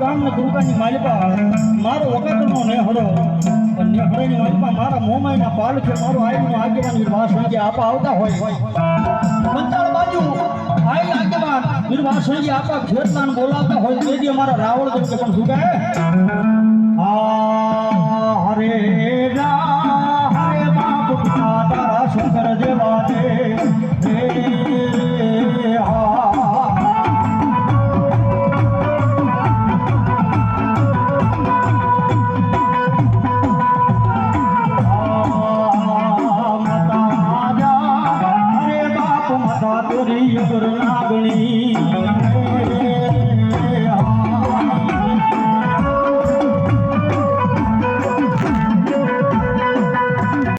રામ ને દુર્ગાની માલિકા મારો વગરનો નેહડો નેહડાની માલિકા મારા મોમાઈના પાલ છે મારો આઈનો આગેવાની વાસ હોય આપા આવતા હોય મંચાળ બાજુ આઈ આગેવાન નિર્વાસ હોય આપા ખેતમાન બોલાવતા હોય તેથી અમારા રાવળ દેવ કે પણ શું કહે આ હરે રા હરે બાપ તારા શંકર દેવ